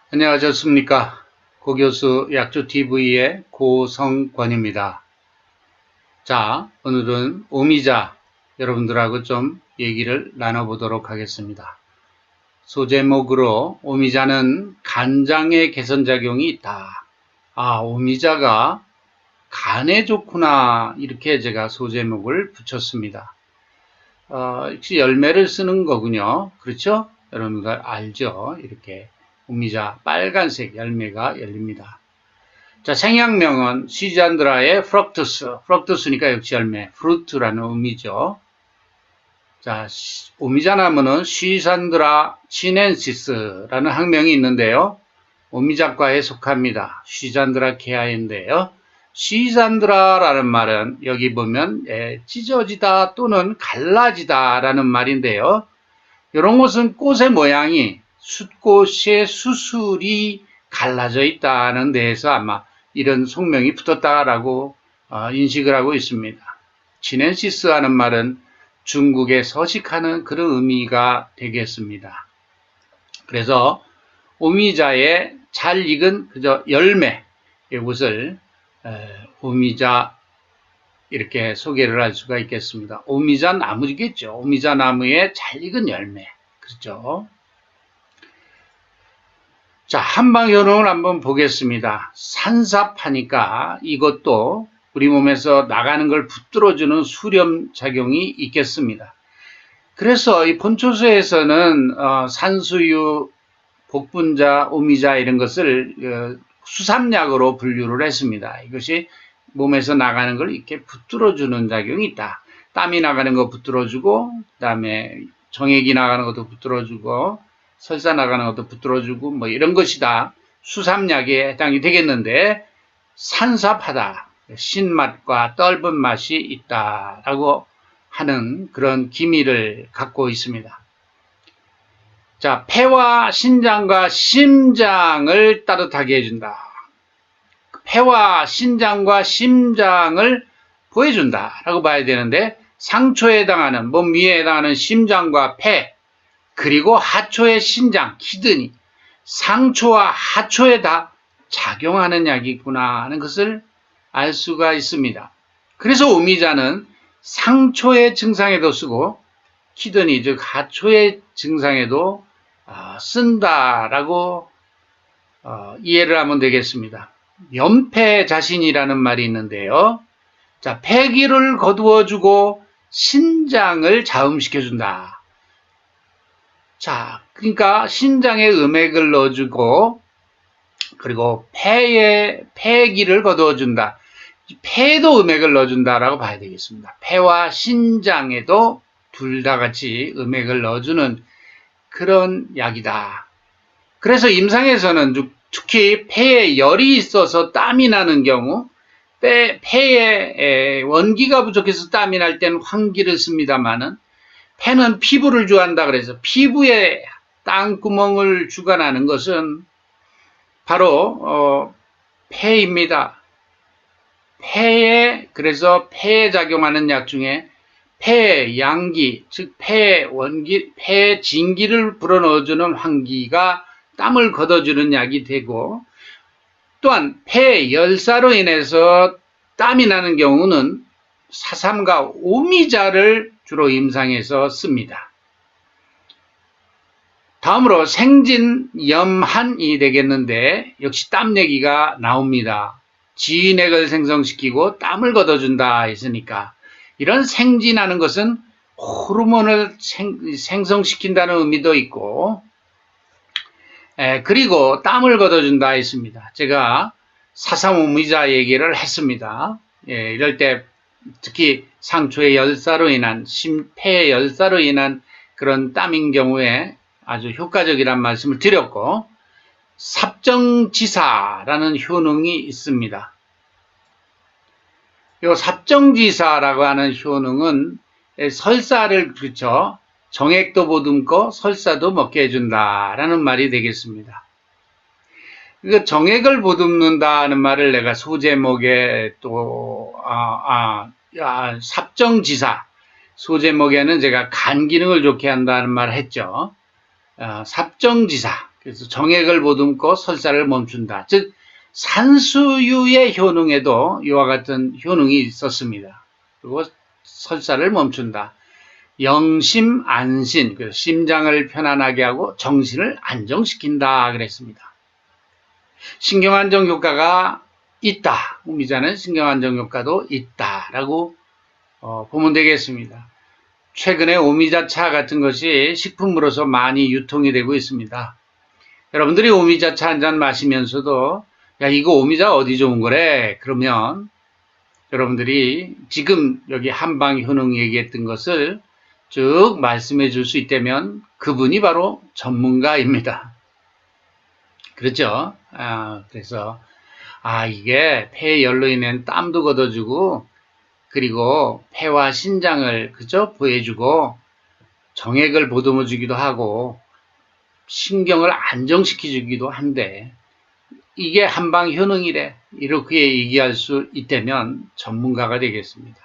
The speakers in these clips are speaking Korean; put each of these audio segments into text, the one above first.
안녕하셨습니까? 고교수 약조TV의 고성권입니다. 자, 오늘은 오미자 여러분들하고 좀 얘기를 나눠보도록 하겠습니다. 소제목으로 오미자는 간장의 개선작용이 있다. 오미자가 간에 좋구나. 이렇게 제가 소제목을 붙였습니다. 역시 열매를 쓰는 거군요. 그렇죠? 여러분들 알죠? 이렇게 오미자 빨간색 열매가 열립니다. 자, 생약명은 시잔드라의 프럭투스. 프럭투스니까 역시 열매, 프루트라는 의미죠. 자, 오미자 나무는 시잔드라 치넨시스라는 학명이 있는데요. 오미자과에 속합니다. 시잔드라케아인데요. 시잔드라라는 말은 여기 보면 찢어지다 또는 갈라지다 라는 말인데요. 이런 것은 꽃의 모양이 숫꽃의 수술이 갈라져 있다는 데에서 아마 이런 속명이 붙었다라고 인식을 하고 있습니다. 치넨시스 하는 말은 중국에 서식하는 그런 의미가 되겠습니다. 그래서 오미자의 잘 익은 그저 열매, 이것을 오미자 이렇게 소개를 할 수가 있겠습니다. 오미자 나무겠죠. 오미자 나무의 잘 익은 열매. 그렇죠. 자, 한방 효능을 한번 보겠습니다. 산삽하니까 이것도 우리 몸에서 나가는 걸 붙들어주는 수렴 작용이 있겠습니다. 그래서 이 본초소에서는 산수유, 복분자, 오미자 이런 것을 수삼약으로 분류를 했습니다. 이것이 몸에서 나가는 걸 이렇게 붙들어주는 작용이 있다. 땀이 나가는 거 붙들어주고, 그 다음에 정액이 나가는 것도 붙들어주고, 설사 나가는 것도 붙들어주고, 뭐 이런 것이 다 수삼약에 해당이 되겠는데, 산삽하다. 신맛과 떫은 맛이 있다라고 하는 그런 기미를 갖고 있습니다. 자, 폐와 신장과 심장을 따뜻하게 해준다. 폐와 신장과 심장을 보여준다라고 봐야 되는데, 상초에 해당하는, 몸 위에 해당하는 심장과 폐, 그리고 하초의 신장, 키드니, 상초와 하초에 다 작용하는 약이구나 하는 것을 알 수가 있습니다. 그래서 오미자는 상초의 증상에도 쓰고, 키드니, 즉 하초의 증상에도 쓴다라고 이해를 하면 되겠습니다. 연폐자신이라는 말이 있는데요. 자, 폐기를 거두어주고 신장을 자음시켜준다. 자, 그러니까 신장에 음액을 넣어주고 그리고 폐에 폐기를 거두어준다. 폐에도 음액을 넣어준다라고 봐야 되겠습니다. 폐와 신장에도 둘 다 같이 음액을 넣어주는 그런 약이다. 그래서 임상에서는 특히 폐에 열이 있어서 땀이 나는 경우, 폐에 원기가 부족해서 땀이 날 때는 황기를 씁니다만은, 폐는 피부를 주한다 그래서 피부에 땅구멍을 주관하는 것은 바로 폐입니다. 그래서 폐에 작용하는 약 중에 폐 양기, 즉 폐 원기, 폐 진기를 불어넣어주는 황기가 땀을 걷어주는 약이 되고, 또한 폐 열사로 인해서 땀이 나는 경우는 사삼과 오미자를 주로 임상에서 씁니다. 다음으로 생진염한이 되겠는데, 역시 땀 얘기가 나옵니다. 지인액을 생성시키고 땀을 걷어준다 했으니까, 이런 생진하는 것은 호르몬을 생성시킨다는 의미도 있고, 그리고 땀을 걷어준다 했습니다. 제가 사삼오미자 얘기를 했습니다. 이럴 때 특히 상초의 열사로 인한, 폐의 열사로 인한 그런 땀인 경우에 아주 효과적이란 말씀을 드렸고, 삽정지사라는 효능이 있습니다. 이 삽정지사라고 하는 효능은 설사를, 그렇죠, 정액도 보듬고 설사도 먹게 해준다라는 말이 되겠습니다. 그러니까 정액을 보듬는다는 말을 내가 소제목에 또 삽정지사, 소제목에는 제가 간 기능을 좋게 한다는 말을 했죠. 삽정지사, 그래서 정액을 보듬고 설사를 멈춘다. 즉 산수유의 효능에도 이와 같은 효능이 있었습니다. 그리고 설사를 멈춘다. 영심 안신, 심장을 편안하게 하고 정신을 안정시킨다 그랬습니다. 신경안정 효과가 있다. 우미자는 신경안정 효과도 있다라고 보면 되겠습니다. 최근에 오미자차 같은 것이 식품으로서 많이 유통이 되고 있습니다. 여러분들이 오미자차 한 잔 마시면서도 야 이거 오미자 어디 좋은 거래? 그러면 여러분들이 지금 여기 한방 효능 얘기했던 것을 쭉 말씀해 줄 수 있다면 그분이 바로 전문가입니다. 그렇죠? 그래서 이게 폐열로 인한 땀도 걷어주고 그리고 폐와 신장을 그죠? 보여주고 정액을 보듬어 주기도 하고 신경을 안정시켜 주기도 한데 이게 한방 효능이래. 이렇게 얘기할 수 있다면 전문가가 되겠습니다.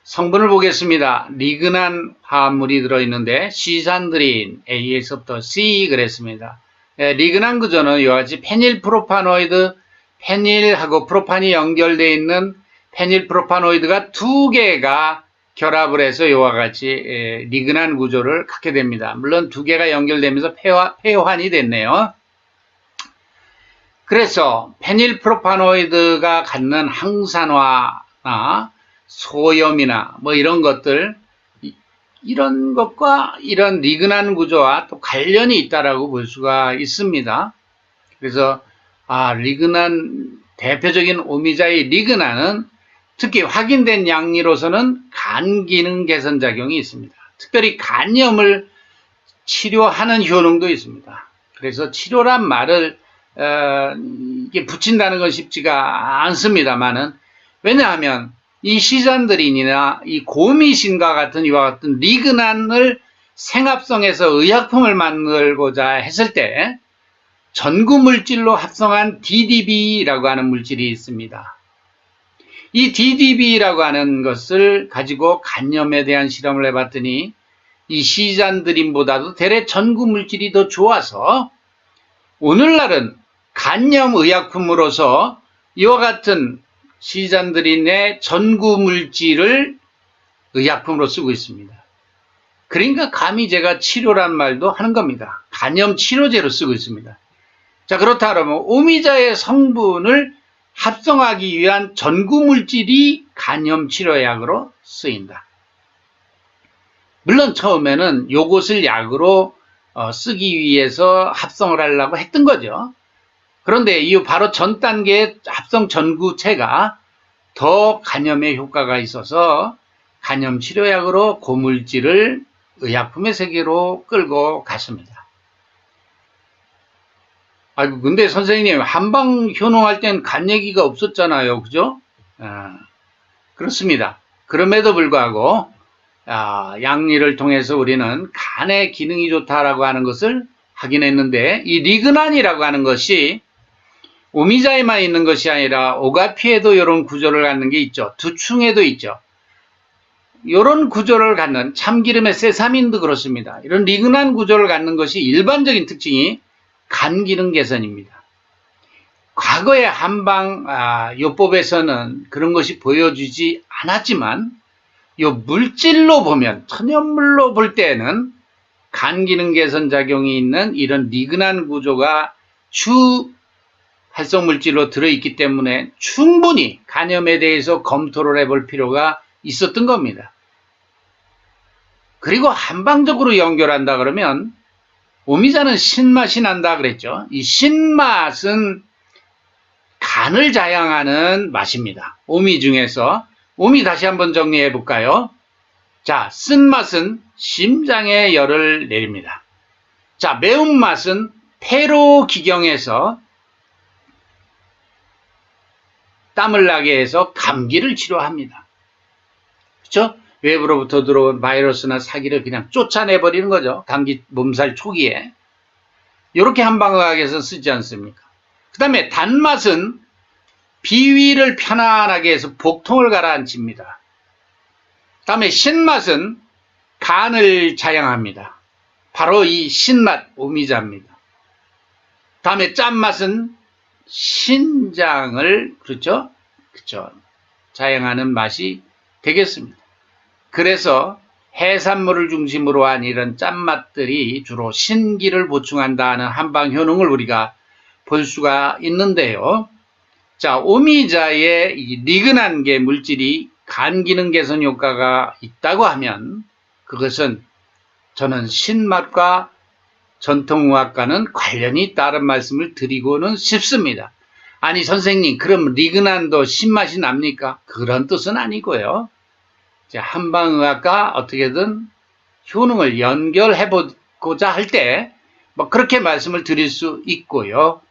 성분을 보겠습니다. 리그난 화합물이 들어있는데 시산드린 A에서부터 C 그랬습니다. 리그난 구조는 이와 같이 페닐프로파노이드, 페닐하고 프로판이 연결되어 있는 페닐프로파노이드가 두 개가 결합을 해서 이와 같이 리그난 구조를 갖게 됩니다. 물론 두 개가 연결되면서 폐환이 됐네요. 그래서 페닐프로파노이드가 갖는 항산화나 소염이나 뭐 이런 것들, 이런 것과 이런 리그난 구조와 또 관련이 있다라고 볼 수가 있습니다. 그래서 리그난, 대표적인 오미자의 리그난은 특히 확인된 양리로서는 간 기능 개선 작용이 있습니다. 특별히 간염을 치료하는 효능도 있습니다. 그래서 치료란 말을 이게 붙인다는 건 쉽지가 않습니다만은, 왜냐하면 이 시잔드린이나 이 고미신과 같은 이와 같은 리그난을 생합성에서 의약품을 만들고자 했을 때 전구물질로 합성한 DDB라고 하는 물질이 있습니다. 이 DDB라고 하는 것을 가지고 간염에 대한 실험을 해봤더니 이 시잔드린보다도 대래 전구물질이 더 좋아서 오늘날은 간염의약품으로서 이와 같은 시잔드린의 전구물질을 의약품으로 쓰고 있습니다. 그러니까 감히 제가 치료란 말도 하는 겁니다. 간염 치료제로 쓰고 있습니다. 자, 그렇다 그러면 오미자의 성분을 합성하기 위한 전구물질이 간염 치료약으로 쓰인다. 물론 처음에는 요것을 약으로 쓰기 위해서 합성을 하려고 했던 거죠. 그런데 이 바로 전 단계의 합성 전구체가 더 간염에 효과가 있어서 간염 치료약으로 고물질을 의약품의 세계로 끌고 갔습니다. 아이고, 근데 선생님, 한방 효능할 땐 간 얘기가 없었잖아요. 그죠? 그렇습니다. 그럼에도 불구하고, 양리를 통해서 우리는 간의 기능이 좋다라고 하는 것을 확인했는데, 이 리그난이라고 하는 것이 오미자에만 있는 것이 아니라 오가피에도 이런 구조를 갖는 게 있죠. 두충에도 있죠. 이런 구조를 갖는 참기름의 세사민도 그렇습니다. 이런 리그난 구조를 갖는 것이 일반적인 특징이 간 기능 개선입니다. 과거의 한방 요법에서는 그런 것이 보여주지 않았지만 요 물질로 보면, 천연물로 볼 때는 간 기능 개선 작용이 있는 이런 리그난 구조가 주 활성 물질로 들어있기 때문에 충분히 간염에 대해서 검토를 해볼 필요가 있었던 겁니다. 그리고 한방적으로 연결한다 그러면 오미자는 신맛이 난다 그랬죠. 이 신맛은 간을 자양하는 맛입니다. 오미 중에서 오미 다시 한번 정리해 볼까요? 자, 쓴맛은 심장에 열을 내립니다. 자, 매운맛은 폐로 기경해서 땀을 나게 해서 감기를 치료합니다. 그렇죠? 외부로부터 들어온 바이러스나 사기를 그냥 쫓아내버리는 거죠. 감기 몸살 초기에. 이렇게 한방의학에서 쓰지 않습니까? 그 다음에 단맛은 비위를 편안하게 해서 복통을 가라앉힙니다. 그 다음에 신맛은 간을 자양합니다. 바로 이 신맛 오미자입니다. 다음에 짠맛은 신장을 그렇죠? 자양하는 맛이 되겠습니다. 그래서 해산물을 중심으로 한 이런 짠맛들이 주로 신기를 보충한다는 한방 효능을 우리가 볼 수가 있는데요. 자, 오미자의 이 리그난계 물질이 간 기능 개선 효과가 있다고 하면 그것은 저는 신맛과 전통의학과는 관련이 있다는 말씀을 드리고는 싶습니다. 아니 선생님 그럼 리그난도 신맛이 납니까? 그런 뜻은 아니고요. 한방의학과 어떻게든 효능을 연결해보고자 할 때 뭐 그렇게 말씀을 드릴 수 있고요.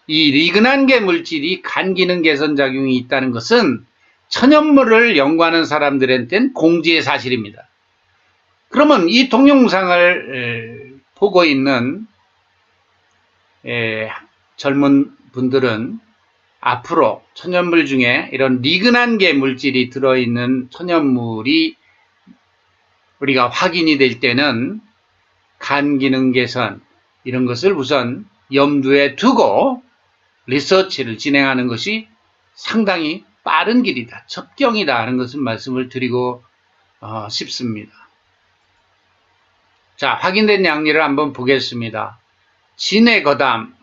이 리그난계 물질이 간 기능 개선 작용이 있다는 것은 천연물을 연구하는 사람들한테는 공지의 사실입니다. 그러면 이 동영상을 보고 있는 젊은 분들은 앞으로 천연물 중에 이런 리그난계 물질이 들어있는 천연물이 우리가 확인이 될 때는 간 기능 개선 이런 것을 우선 염두에 두고 리서치를 진행하는 것이 상당히 빠른 길이다, 첩경이다 하는 것을 말씀을 드리고 싶습니다. 자, 확인된 양리를 한번 보겠습니다. 진해 거담,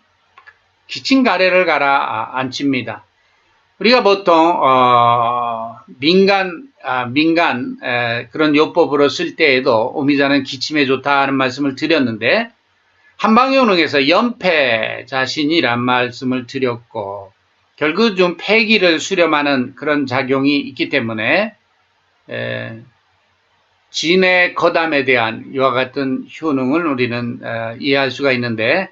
기침 가래를 가라앉힙니다. 우리가 보통 민간 그런 요법으로 쓸 때에도 오미자는 기침에 좋다 하는 말씀을 드렸는데 한방효능에서 연폐자신이란 말씀을 드렸고 결국 좀 폐기를 수렴하는 그런 작용이 있기 때문에 진해 거담에 대한 이와 같은 효능을 우리는 이해할 수가 있는데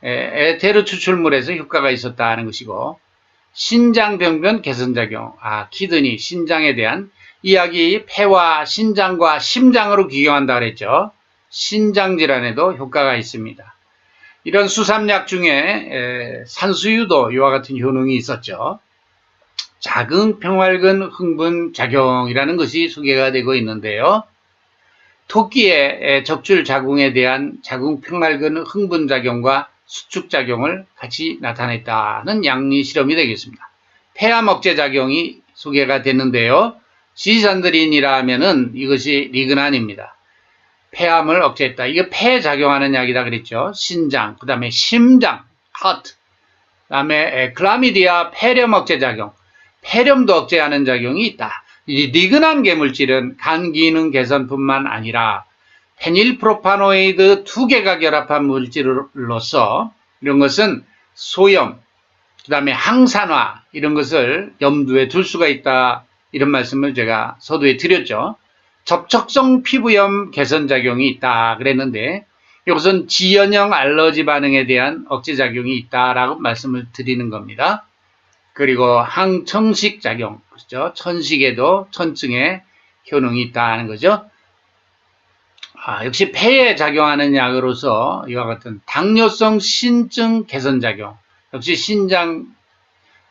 에테르 추출물에서 효과가 있었다 하는 것이고 신장병변 개선작용, 키드니, 신장에 대한 이야기 폐와 신장과 심장으로 귀경한다 그랬죠. 신장질환에도 효과가 있습니다. 이런 수삼약 중에 산수유도 이와 같은 효능이 있었죠. 자궁 평활근 흥분 작용이라는 것이 소개가 되고 있는데요. 토끼의 적출 자궁에 대한 자궁 평활근 흥분 작용과 수축 작용을 같이 나타냈다는 양리 실험이 되겠습니다. 폐암 억제 작용이 소개가 됐는데요. 지산드린이라 하면은 이것이 리그난입니다. 폐암을 억제했다. 이게 폐에 작용하는 약이다 그랬죠. 신장, 그 다음에 심장, heart, 그 다음에 클라미디아 폐렴 억제 작용, 폐렴도 억제하는 작용이 있다. 이 리그난 계물질은 간 기능 개선뿐만 아니라 페닐프로파노이드 2개가 결합한 물질로서 이런 것은 소염, 그 다음에 항산화 이런 것을 염두에 둘 수가 있다. 이런 말씀을 제가 서두에 드렸죠. 접촉성 피부염 개선작용이 있다 그랬는데 이것은 지연형 알러지 반응에 대한 억제작용이 있다라고 말씀을 드리는 겁니다. 그리고 항천식 작용, 그렇죠? 천식에도 천증에 효능이 있다는 거죠. 역시 폐에 작용하는 약으로서 이와 같은 당뇨성 신증 개선작용, 역시 신장,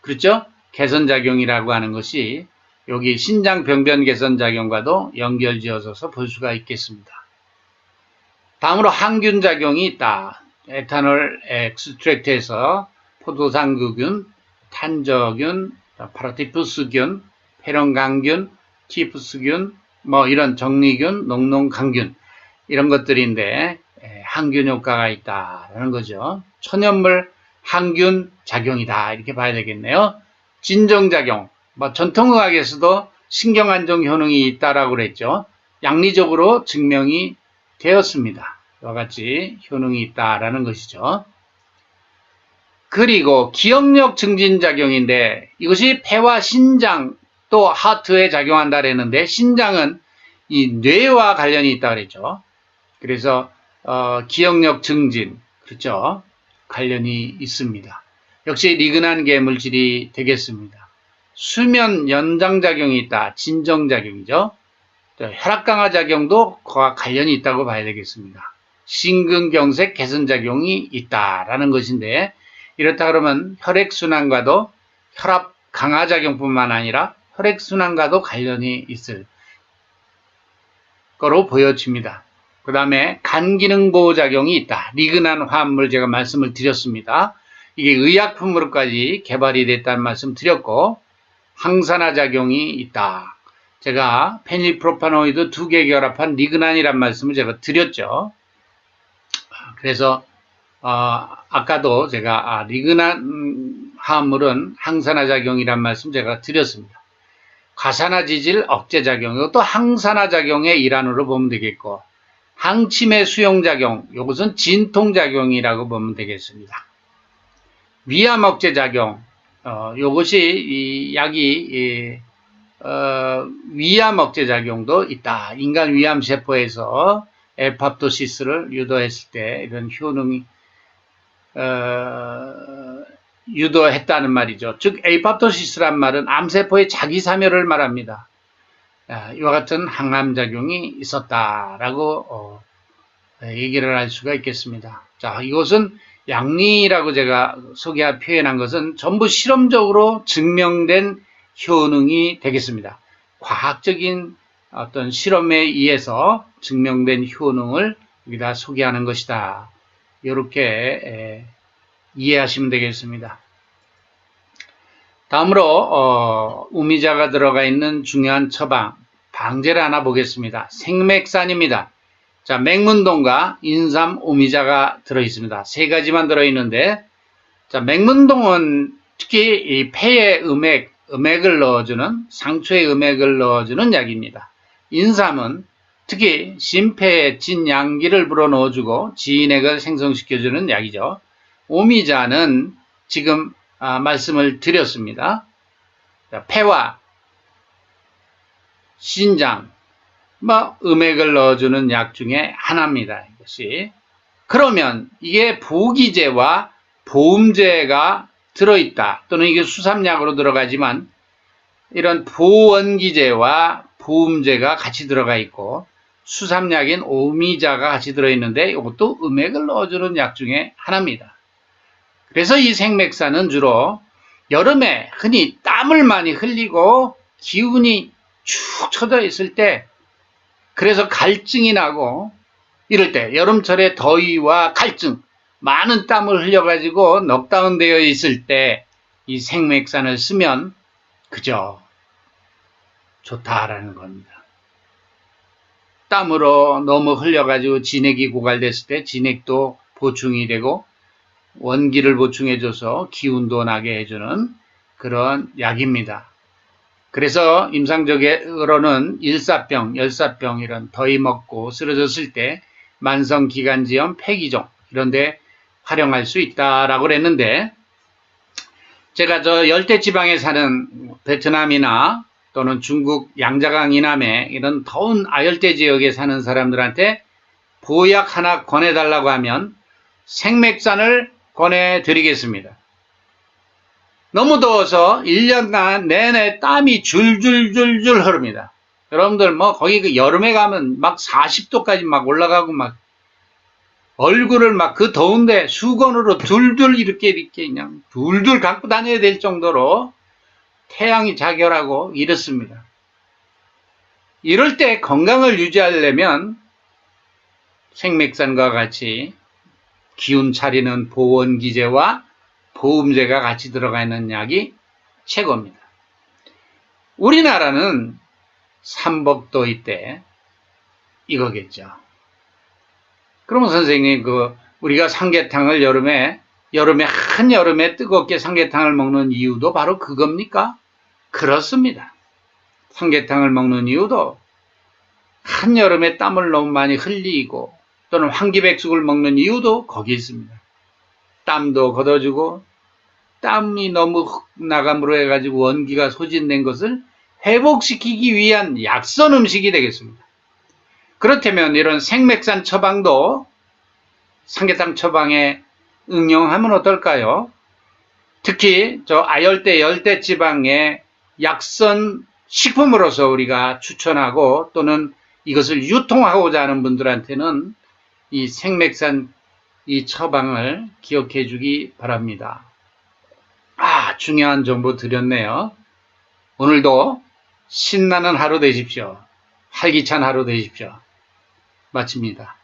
그렇죠? 개선작용이라고 하는 것이 여기 신장 병변 개선작용과도 연결지어서 볼 수가 있겠습니다. 다음으로 항균 작용이 있다. 에탄올 엑스트랙트에서 포도당구균, 탄저균, 파라티푸스균, 페론강균, 티푸스균, 뭐 이런 정리균, 농농강균 이런 것들인데 항균 효과가 있다라는 거죠. 천연물 항균 작용이다 이렇게 봐야 되겠네요. 진정작용, 뭐 전통의학에서도 신경안정 효능이 있다라고 그랬죠. 양리적으로 증명이 되었습니다. 이와 같이 효능이 있다라는 것이죠. 그리고 기억력 증진 작용인데 이것이 폐와 신장 또 하트에 작용한다 그랬는데 신장은 이 뇌와 관련이 있다 그랬죠. 그래서 기억력 증진 그렇죠. 관련이 있습니다. 역시 리그난 계물질이 되겠습니다. 수면 연장 작용이 있다. 진정 작용이죠. 혈압 강화 작용도 그와 관련이 있다고 봐야 되겠습니다. 심근경색 개선 작용이 있다라는 것인데 이렇다 그러면 혈액순환과도 혈압 강화 작용뿐만 아니라 혈액순환과도 관련이 있을 거로 보여집니다. 그 다음에 간기능 보호작용이 있다. 리그난 화합물 제가 말씀을 드렸습니다. 이게 의약품으로까지 개발이 됐다는 말씀 드렸고, 항산화 작용이 있다. 제가 페닐프로파노이드 2개 결합한 리그난이란 말씀을 제가 드렸죠. 그래서 아까도 제가 리그난 화합물은 항산화 작용이란 말씀 제가 드렸습니다. 과산화 지질 억제 작용, 이것도 항산화 작용의 일환으로 보면 되겠고, 항치매 수용 작용, 이것은 진통 작용이라고 보면 되겠습니다. 위암 억제 작용, 이것이 이 약이 위암 억제 작용도 있다. 인간 위암 세포에서 에팝토시스를 유도했을 때 이런 효능이 유도했다는 말이죠. 즉 에이팝토시스란 말은 암세포의 자기사멸을 말합니다. 이와 같은 항암작용이 있었다라고 얘기를 할 수가 있겠습니다. 자, 이것은 양리라고 제가 표현한 것은 전부 실험적으로 증명된 효능이 되겠습니다. 과학적인 어떤 실험에 의해서 증명된 효능을 여기다 소개하는 것이다. 이렇게 이해하시면 되겠습니다. 다음으로 우미자가 들어가 있는 중요한 처방, 방제를 하나 보겠습니다. 생맥산입니다. 자, 맥문동과 인삼, 오미자가 들어있습니다. 세 가지만 들어있는데, 자, 맥문동은 특히 이 폐에 음액을 넣어주는, 상초에 음액을 넣어주는 약입니다. 인삼은 특히 심폐에 진양기를 불어넣어주고 지인액을 생성시켜주는 약이죠. 오미자는 지금 말씀을 드렸습니다. 자, 폐와 신장, 음액을 넣어주는 약 중에 하나입니다. 이것이. 그러면 이게 보기제와 보음제가 들어있다. 또는 이게 수삼약으로 들어가지만 이런 보원기제와 보음제가 같이 들어가 있고 수삼약인 오미자가 같이 들어있는데 이것도 음액을 넣어주는 약 중에 하나입니다. 그래서 이 생맥산은 주로 여름에 흔히 땀을 많이 흘리고 기운이 축 처져 있을 때, 그래서 갈증이 나고 이럴 때, 여름철에 더위와 갈증, 많은 땀을 흘려가지고 넉다운 되어 있을 때 이 생맥산을 쓰면 그저 좋다라는 겁니다. 땀으로 너무 흘려가지고 진액이 고갈됐을 때 진액도 보충이 되고 원기를 보충해줘서 기운도 나게 해주는 그런 약입니다. 그래서 임상적으로는 일사병, 열사병 이런 더위 먹고 쓰러졌을 때 만성기관지염, 폐기종 이런 데 활용할 수 있다라고 그랬는데, 제가 저 열대지방에 사는 베트남이나 또는 중국 양자강 이남에 이런 더운 아열대 지역에 사는 사람들한테 보약 하나 권해달라고 하면 생맥산을 권해드리겠습니다. 너무 더워서 1년간 내내 땀이 줄줄줄줄 흐릅니다. 여러분들 거기 그 여름에 가면 막 40도까지 막 올라가고 막 얼굴을 막 그 더운데 수건으로 둘둘 이렇게 그냥 둘둘 감고 다녀야 될 정도로 태양이 자결하고 이렇습니다. 이럴 때 건강을 유지하려면 생맥산과 같이 기운 차리는 보원기제와 보음제가 같이 들어가 있는 약이 최고입니다. 우리나라는 삼복도이 때 이거겠죠. 그러면 선생님, 우리가 삼계탕을 한여름에 뜨겁게 삼계탕을 먹는 이유도 바로 그겁니까? 그렇습니다. 삼계탕을 먹는 이유도 한여름에 땀을 너무 많이 흘리고 또는 황기백숙을 먹는 이유도 거기 있습니다. 땀도 걷어주고 땀이 너무 나감으로 해가지고 원기가 소진된 것을 회복시키기 위한 약선 음식이 되겠습니다. 그렇다면 이런 생맥산 처방도 삼계탕 처방에 응용하면 어떨까요? 특히 저 아열대 열대지방의 약선 식품으로서 우리가 추천하고 또는 이것을 유통하고자 하는 분들한테는 이 생맥산 이 처방을 기억해 주기 바랍니다. 중요한 정보 드렸네요. 오늘도 신나는 하루 되십시오. 활기찬 하루 되십시오. 마칩니다.